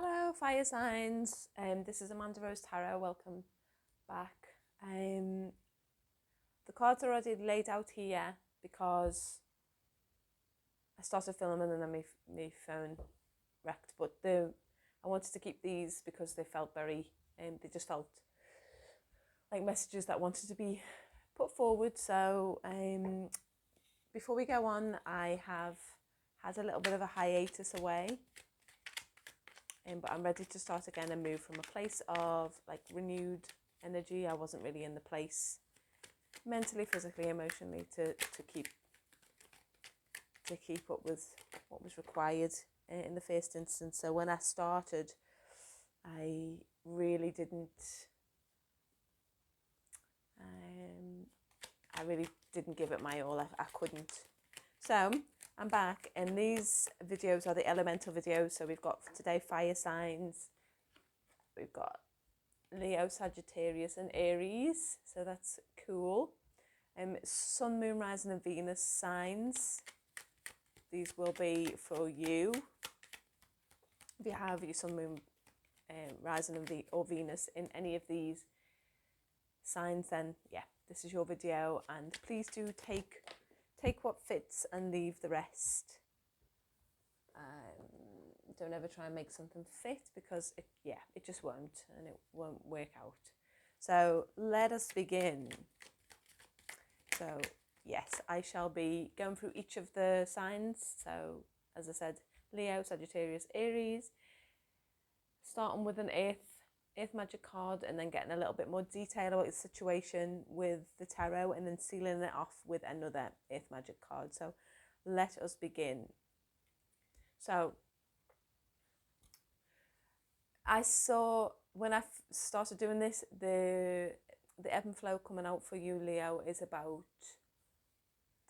Hello, fire signs. This is Amanda Rose Tarot. Welcome back. The cards are already laid out here because I started filming and then my phone wrecked. But I wanted to keep these because they felt very, they just felt like messages that wanted to be put forward. So before we go on, I have had a little bit of a hiatus away. But I'm ready to start again and move from a place of like renewed energy. I wasn't really in the place mentally, physically, emotionally to keep up with what was required in the first instance. So when I started, I really didn't give it my all. I couldn't. So I'm back, and these videos are the elemental videos. So we've got for today fire signs, we've got Leo, Sagittarius and Aries, so that's cool. Sun, Moon, Rising and Venus signs, these will be for you. If you have your Sun, Moon, Rising and or Venus in any of these signs, then yeah, this is your video, and please do take what fits and leave the rest. Don't ever try and make something fit, because it just won't, and it won't work out. So let us begin. So yes, I shall be going through each of the signs. So as I said, Leo, Sagittarius, Aries, starting with an earth magic card, and then getting a little bit more detail about the situation with the tarot, and then sealing it off with another earth magic card. So let us begin. So I saw, when I started doing this, the ebb and flow coming out for you, Leo, is about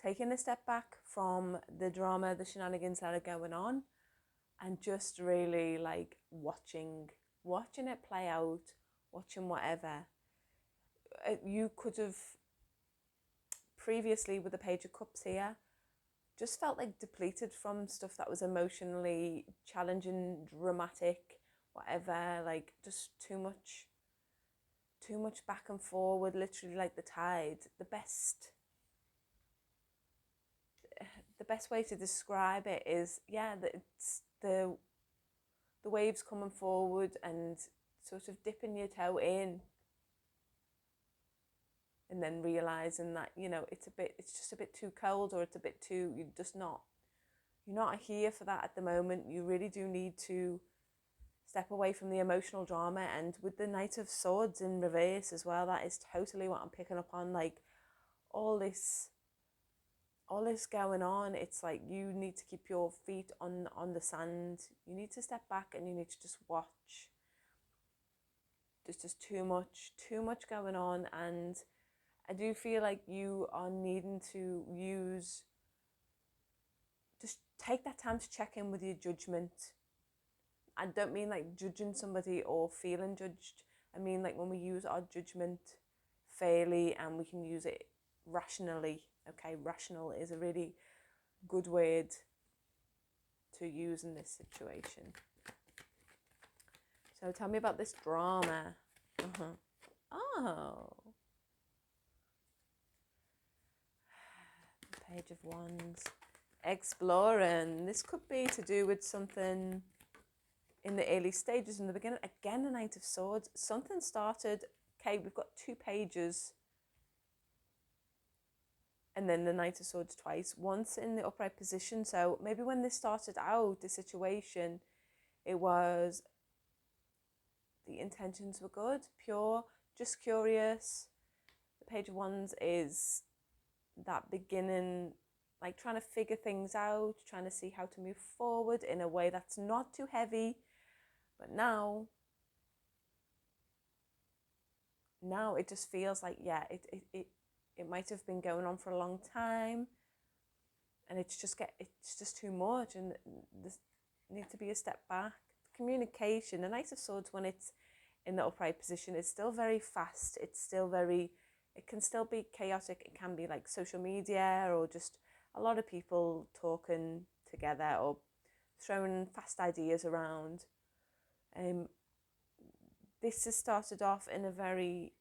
taking a step back from the drama, the shenanigans that are going on, and just really like watching it play out, watching whatever. You could have previously, with the Page of Cups here, just felt like depleted from stuff that was emotionally challenging, dramatic, whatever, like just too much back and forward, literally like the tide. The best way to describe it is, yeah, that it's the waves coming forward and sort of dipping your toe in, and then realizing that, you know, it's just a bit too cold, or it's a bit too, you're not here for that at the moment. You really do need to step away from the emotional drama. And with the Knight of Swords in reverse as well, that is totally what I'm picking up on. Like all this going on, it's like you need to keep your feet on the sand. You need to step back and you need to just watch. There's just too much going on, and I do feel like you are needing to just take that time to check in with your judgment. I don't mean like judging somebody or feeling judged. I mean like when we use our judgment fairly and we can use it rationally. Okay, rational is a really good word to use in this situation. So tell me about this drama. Oh. Page of Wands. Exploring. This could be to do with something in the early stages, in the beginning. Again, the Knight of Swords. Something started. Okay, we've got 2 pages. And then the Knight of Swords twice. Once in the upright position. So maybe when this started out, the situation, it was, the intentions were good, pure, just curious. The Page of Wands is that beginning, like trying to figure things out, trying to see how to move forward in a way that's not too heavy. But now it just feels like, yeah, it might have been going on for a long time, and it's just too much, and there's need to be a step back. Communication, the Knight of Swords, when it's in the upright position, is still very fast. It's still very, it can still be chaotic. It can be like social media, or just a lot of people talking together or throwing fast ideas around. This has started off in a very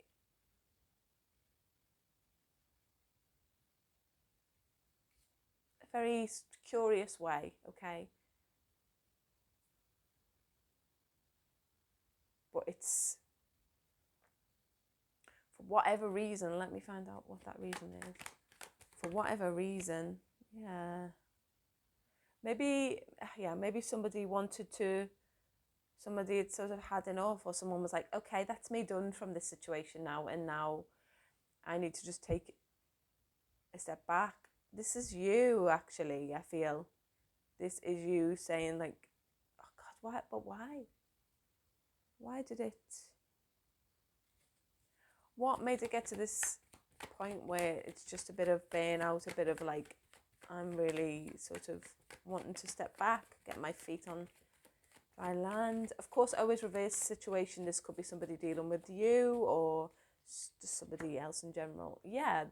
curious way, okay? But it's, for whatever reason, let me find out what that reason is. For whatever reason, yeah. Maybe somebody had sort of had enough, or someone was like, okay, that's me done from this situation now, and now I need to just take a step back. This is you, actually, I feel. This is you saying, like, oh God, why? But why? Why did it? What made it get to this point where it's just a bit of burnout, a bit of like, I'm really sort of wanting to step back, get my feet on dry land. Of course, always reverse situation. This could be somebody dealing with you, or just somebody else in general. Yeah.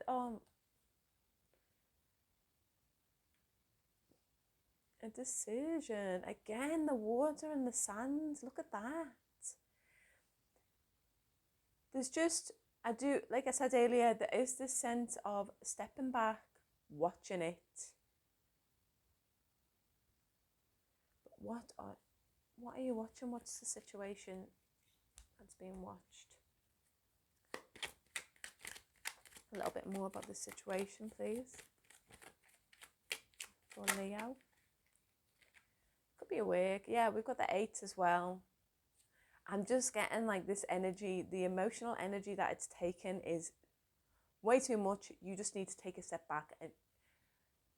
A decision. Again, the water and the sand. Look at that. There's just, like I said earlier, there is this sense of stepping back, watching it. But what are you watching? What's the situation that's being watched? A little bit more about the situation, please. For Leo. Could be a work. Yeah, we've got the 8 as well. I'm just getting like this energy, the emotional energy that it's taken is way too much. You just need to take a step back, and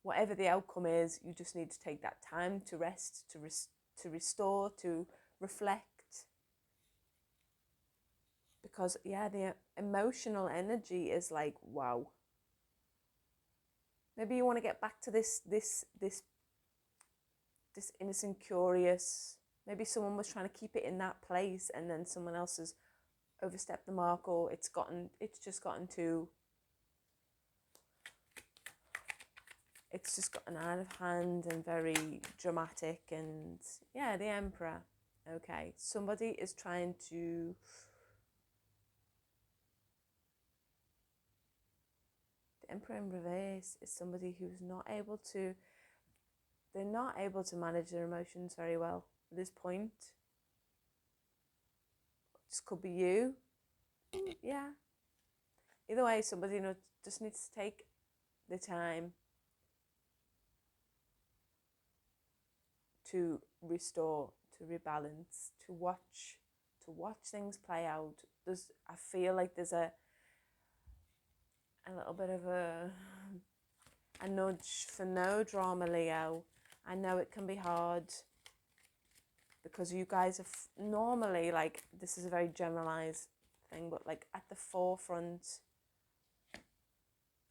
whatever the outcome is, you just need to take that time to rest, to restore, to reflect. Because yeah, the emotional energy is like, wow. Maybe you want to get back to this innocent, curious. Maybe someone was trying to keep it in that place, and then someone else has overstepped the mark, or it's just gotten out of hand and very dramatic. And yeah, the Emperor. Okay, somebody is trying to the Emperor in reverse is somebody who's they're not able to manage their emotions very well at this point. This could be you. Yeah. Either way, somebody just needs to take the time to restore, to rebalance, to watch things play out. I feel like there's a little bit of a nudge for no drama, Leo. I know it can be hard because you guys are normally, like, this is a very generalized thing, but like at the forefront.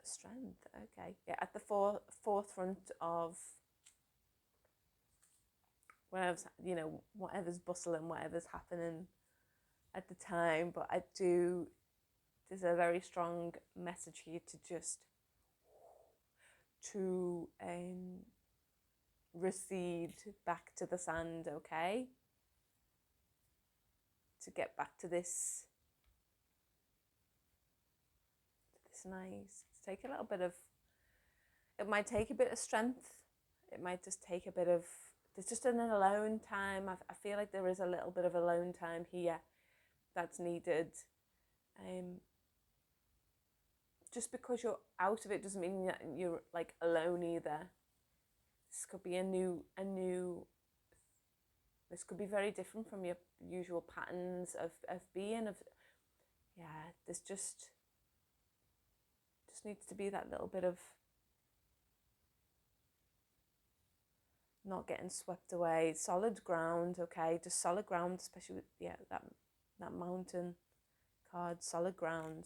Strength, okay. Yeah, at the forefront of whatever's bustling, whatever's happening at the time. But there's a very strong message here to recede back to the sand, okay? To get back to this nice, to take a little bit of, it might take a bit of strength, it might just take a bit of, there's just an alone time. I feel like there is a little bit of alone time here that's needed. Just because you're out of it doesn't mean that you're like alone either. This could be this could be very different from your usual patterns of being. There's just needs to be that little bit of not getting swept away. Solid ground, okay? Just solid ground, especially with that mountain card, solid ground.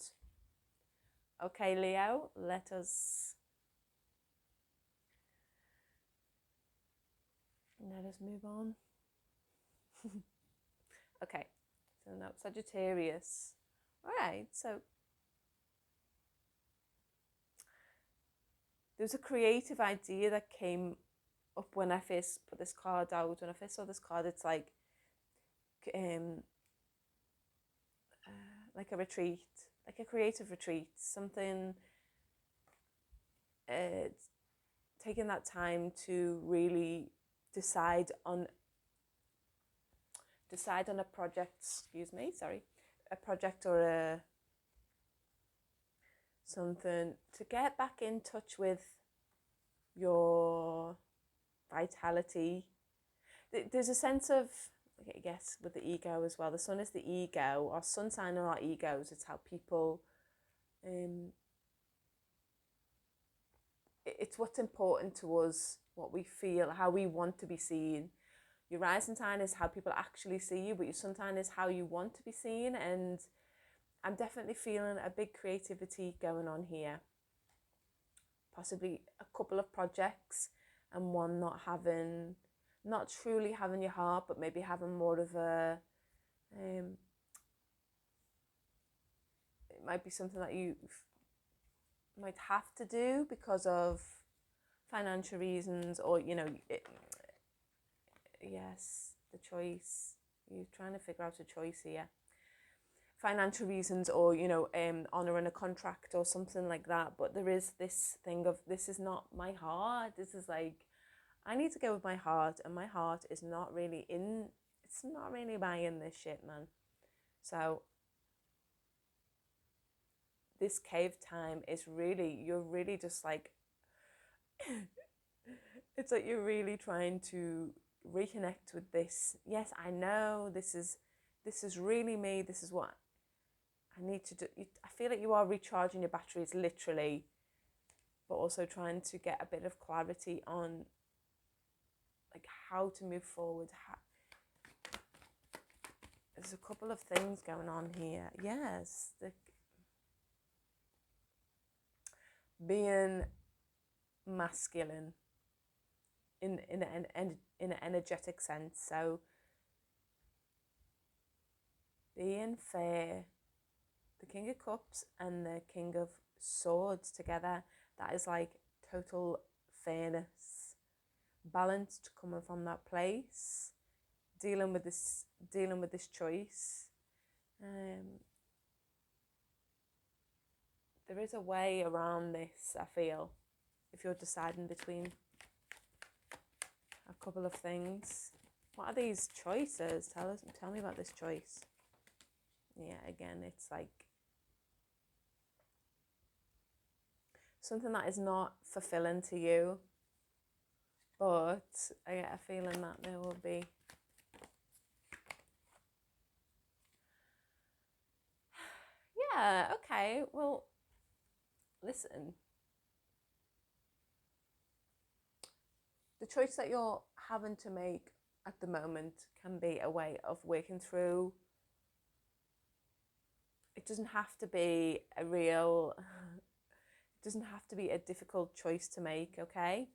Okay, Leo, let us move on. Okay, so now Sagittarius. All right, so there's a creative idea that came up when I first put this card out. When I first saw this card, it's like like a retreat, like a creative retreat, something, taking that time to really decide on a project, a project or a something, to get back in touch with your vitality. There's a sense of, I guess, with the ego as well. The sun is the ego. Our sun sign are our egos. It's how people, it's what's important to us, what we feel, how we want to be seen. Your rising sign is how people actually see you, but your sun sign is how you want to be seen. And I'm definitely feeling a big creativity going on here. Possibly a couple of projects, and one not truly having your heart, but maybe having more of a, it might be something that you might have to do because of financial reasons, or yes, the choice, you're trying to figure out a choice here, financial reasons, or honoring a contract or something like that. But there is this thing of, this is not my heart. This is like, I need to go with my heart, and my heart is not really it's not really buying this shit, man. So this cave time is really, you're really just like, it's like you're really trying to reconnect with this. Yes, I know this is really me. This is what I need to do. I feel like you are recharging your batteries, literally, but also trying to get a bit of clarity on like how to move forward. There's a couple of things going on here. Yes, being masculine in an energetic sense. So being fair, the King of Cups and the King of Swords together, that is like total fairness, balanced, coming from that place, dealing with this choice. There is a way around this, I feel, if you're deciding between a couple of things. What are these choices? Tell me about this choice. Yeah, again, it's like something that is not fulfilling to you, but I get a feeling that there will be. Yeah, okay, well, listen. The choice that you're having to make at the moment can be a way of working through. It doesn't have to be it doesn't have to be a difficult choice to make, okay?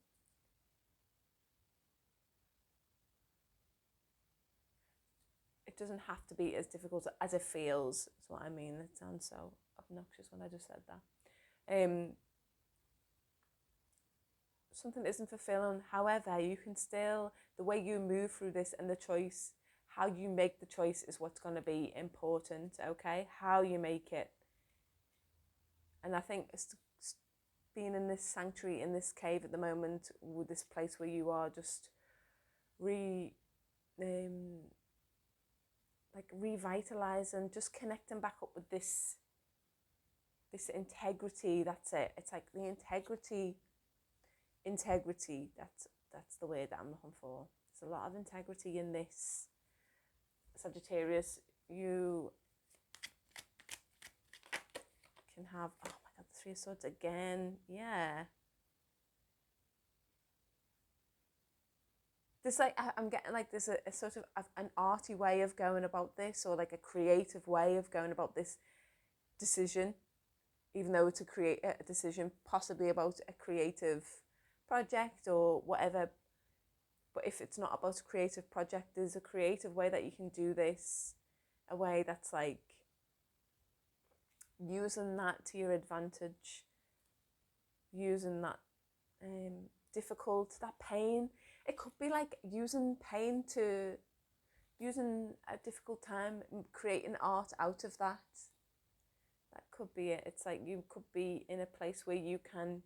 It doesn't have to be as difficult as it feels, is what I mean. It sounds so obnoxious when I just said that. Something isn't fulfilling. However, you can still, the way you move through this and the choice, how you make the choice is what's going to be important, okay? How you make it. And I think being in this sanctuary, in this cave at the moment, with this place where you are just revitalizing, just connecting back up with this integrity. That's it. It's like the integrity, that's the word that I'm looking for. There's a lot of integrity in this, Sagittarius. You can have, oh my god, the Three of Swords again. Yeah, there's like, I'm getting like there's a sort of an arty way of going about this, or like a creative way of going about this decision, even though it's a decision possibly about a creative project or whatever. But if it's not about a creative project, there's a creative way that you can do this, a way that's like using that to your advantage, using that that pain. It could be like using pain to using a difficult time, creating art out of that. That could be it. It's like you could be in a place where you can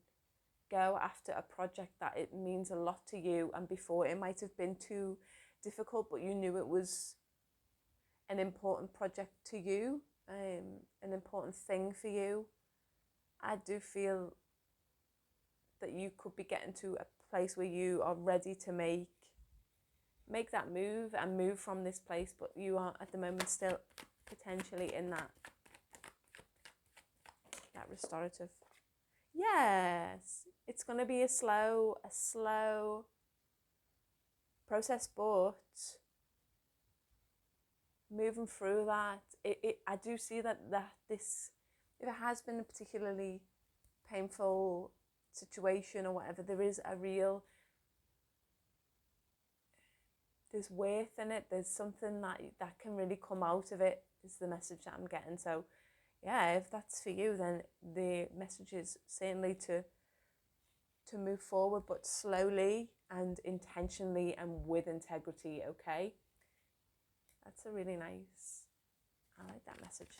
go after a project that it means a lot to you, and before it might have been too difficult, but you knew it was an important project to you, an important thing for you. I do feel that you could be getting to a place where you are ready to make that move and move from this place, but you are at the moment still potentially in that restorative. Yes, it's going to be a slow process, but moving through that, I do see that this, if it has been a particularly painful situation or whatever, there's worth in it. There's something that can really come out of it, is the message that I'm getting. So yeah, if that's for you, then the message is certainly to move forward, but slowly and intentionally and with integrity. Okay, that's a really nice, I like that message.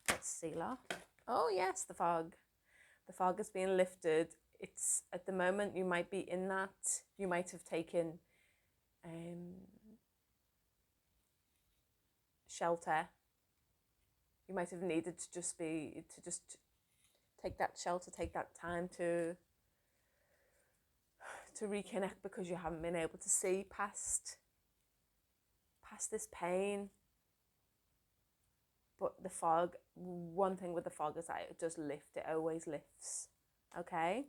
Let's seal off. Oh yes, the fog is being lifted. It's at the moment, you might be in that, you might have taken shelter. You might have needed to just take that shelter, take that time to reconnect, because you haven't been able to see past this pain. But the fog, one thing with the fog is that it does lift. It always lifts. Okay,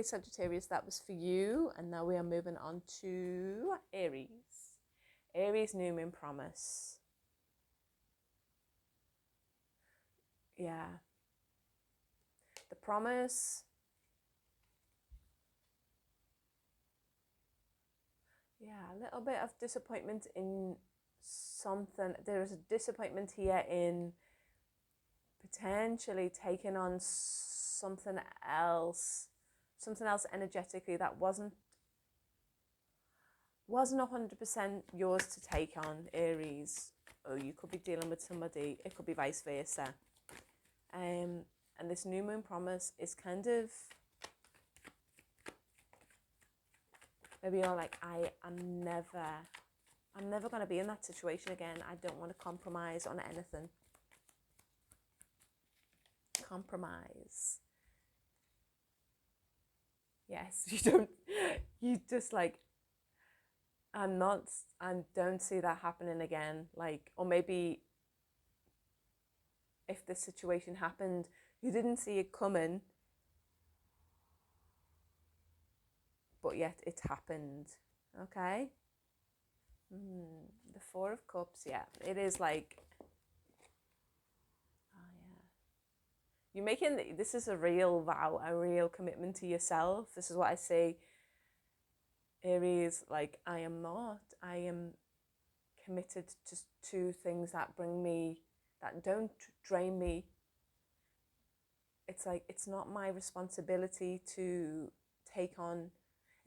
Sagittarius, that was for you. And now we are moving on to Aries. Aries, new moon promise. Yeah, the promise. Yeah, a little bit of disappointment in something. There is a disappointment here in potentially taking on something else energetically that wasn't 100% yours to take on, Aries. Or you could be dealing with somebody, it could be vice versa. And this new moon promise is kind of, maybe you're like, I'm never going to be in that situation again. I don't want to compromise on anything. Compromise. Yes, you just like, I don't see that happening again. Like, or maybe if the situation happened, you didn't see it coming, but yet it happened. Okay. The Four of Cups. Yeah, it is like, oh yeah, you're making, this is a real vow, a real commitment to yourself. This is what I say, Aries. Like, I am committed to things that bring me, that don't drain me. It's like, it's not my responsibility to take on,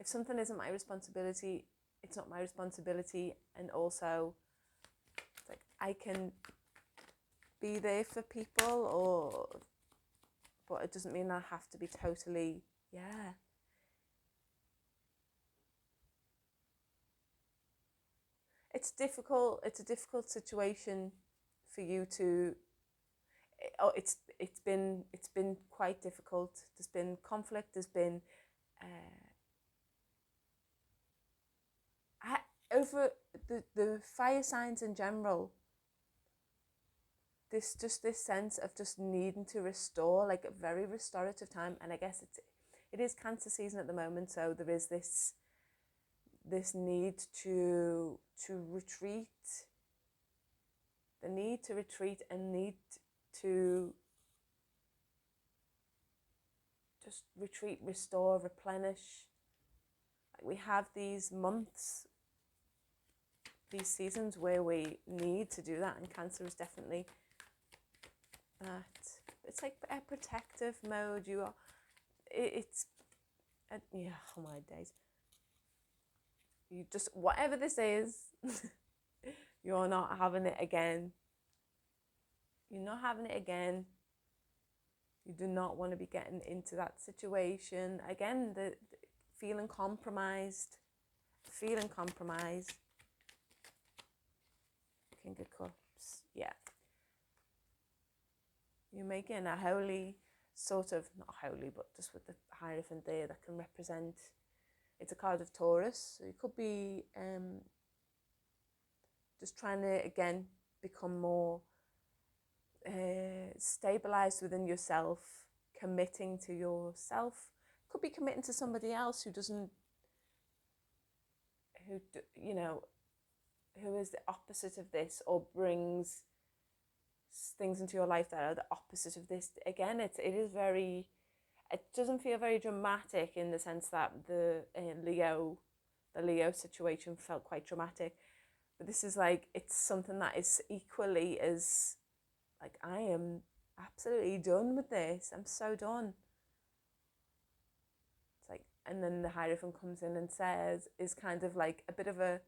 if something isn't my responsibility, it's not my responsibility. And also, it's like, I can be there for people, but it doesn't mean I have to be totally, yeah. It's difficult. It's a difficult situation for you to, it's been quite difficult. There's been conflict, there's been over the fire signs in general, this sense of just needing to restore, like a very restorative time. And I guess it is Cancer season at the moment, so there is this need to retreat, the need to retreat, and need to just retreat, restore, replenish. Like, we have these months, these seasons where we need to do that, and Cancer is definitely that. It's like a protective mode. You are, yeah, oh my days. You just, whatever this is, you're not having it again. You're not having it again. You do not want to be getting into that situation again. The feeling compromised. Feeling compromised. King of Cups. Yeah. You're making a holy sort of, not holy, but just with the Hierophant there that can represent, it's a card of Taurus. So you could be just trying to, again, become more stabilized within yourself, committing to yourself. Could be committing to somebody else who doesn't, who, you know, who is the opposite of this, or brings things into your life that are the opposite of this. Again, it is very, it doesn't feel very dramatic in the sense that the Leo situation felt quite dramatic, but this is like, it's something that is equally as like, I am absolutely done with this. I'm so done. It's like, and then the Hierophant comes in and says, is kind of like a bit of a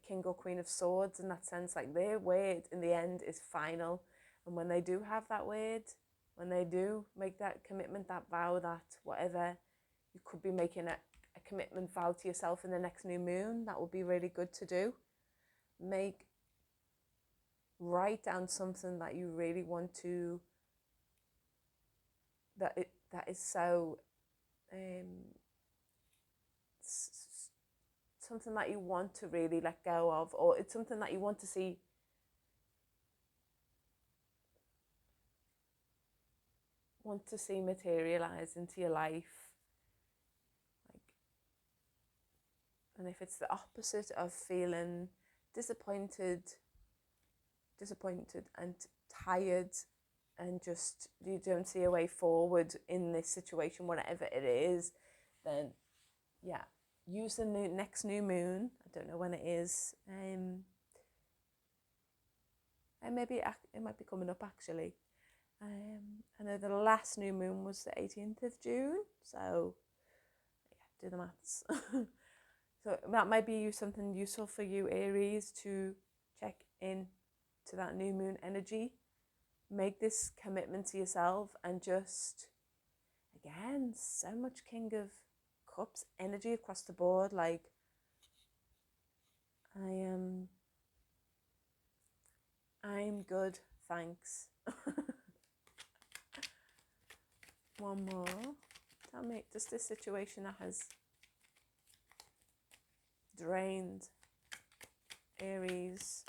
king or queen of swords in that sense. Like, their word in the end is final, and when they do have that word, when they do make that commitment, that vow, that whatever, you could be making a commitment vow to yourself in the next new moon. That would be really good to do. Write down something that you really want to, that is so something that you want to really let go of, or it's something that you want to see materialize into your life. Like, and if it's the opposite of feeling disappointed and tired, and just you don't see a way forward in this situation, whatever it is, then yeah, use the next new moon. I don't know when it is, and maybe it might be coming up actually. I know the last new moon was the 18th of June, so yeah, do the maths. So that might be something useful for you, Aries, to check in to that new moon energy. Make this commitment to yourself, and just, again, so much King of Cups energy across the board. Like, I'm good, thanks. One more. Tell me, just this situation that has drained Aries.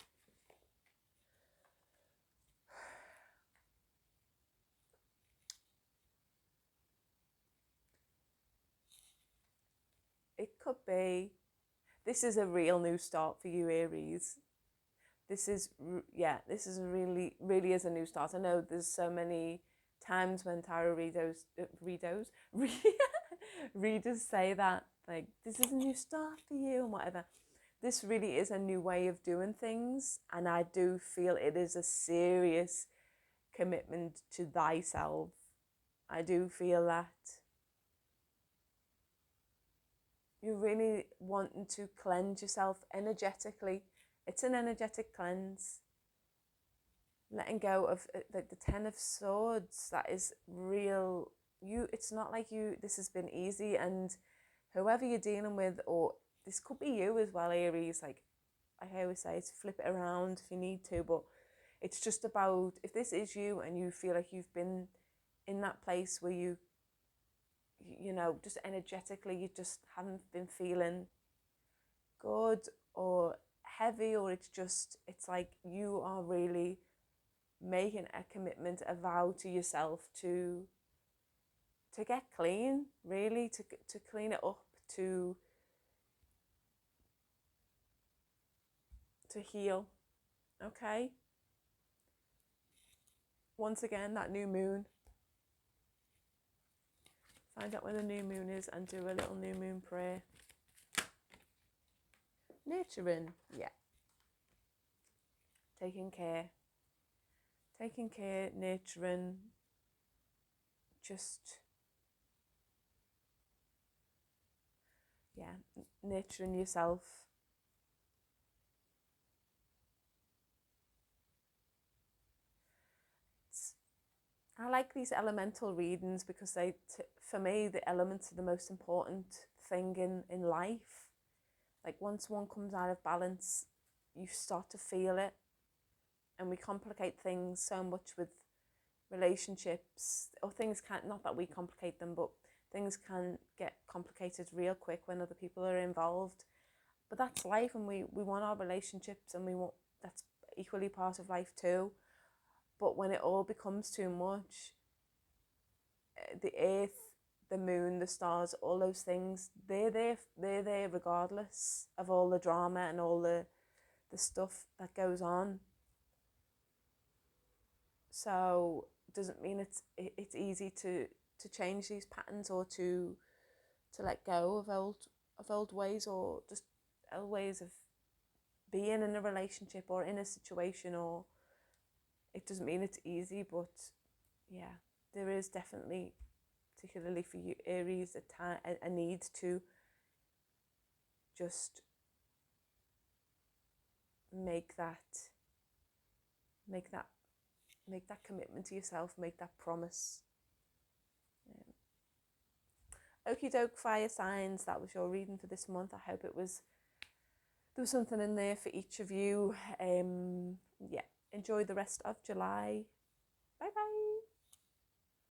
It could be, this is a real new start for you, Aries. This is, yeah, this is really is a new start. I know there's so many times when tarot readers say that, like, this is a new start for you and whatever. This really is a new way of doing things, and I do feel it is a serious commitment to thyself. I do feel that you're really wanting to cleanse yourself energetically. It's an energetic cleanse. Letting go of the Ten of Swords, that is real. It's not like this has been easy, and whoever you're dealing with, or this could be you as well, Aries, like I always say, to flip it around if you need to, but it's just about, if this is you and you feel like you've been in that place where you know, just energetically, you just haven't been feeling good or heavy, or it's like you are really making a commitment, a vow to yourself to get clean, really, to clean it up, to heal. Okay, once again, that new moon, find out when the new moon is and do a little new moon prayer. Nurturing, yeah, taking care, nurturing, just yeah, nurturing yourself. I like these elemental readings because for me, the elements are the most important thing in life. Like once one comes out of balance, you start to feel it. And we complicate things so much with relationships, or things can't, not that we complicate them, but things can get complicated real quick when other people are involved. But that's life, and we want our relationships, and we want, that's equally part of life too. But when it all becomes too much, the earth, the moon, the stars, all those things, they're there regardless of all the drama and all the stuff that goes on. So it doesn't mean it's easy to change these patterns, or to let go of old ways, or just old ways of being in a relationship or in a situation. Or it doesn't mean it's easy, but yeah, there is definitely, particularly for you Aries, a need to just make that commitment to yourself, make that promise. Okie doke, fire signs, that was your reading for this month. I hope there was something in there for each of you. Yeah, enjoy the rest of July. Bye bye.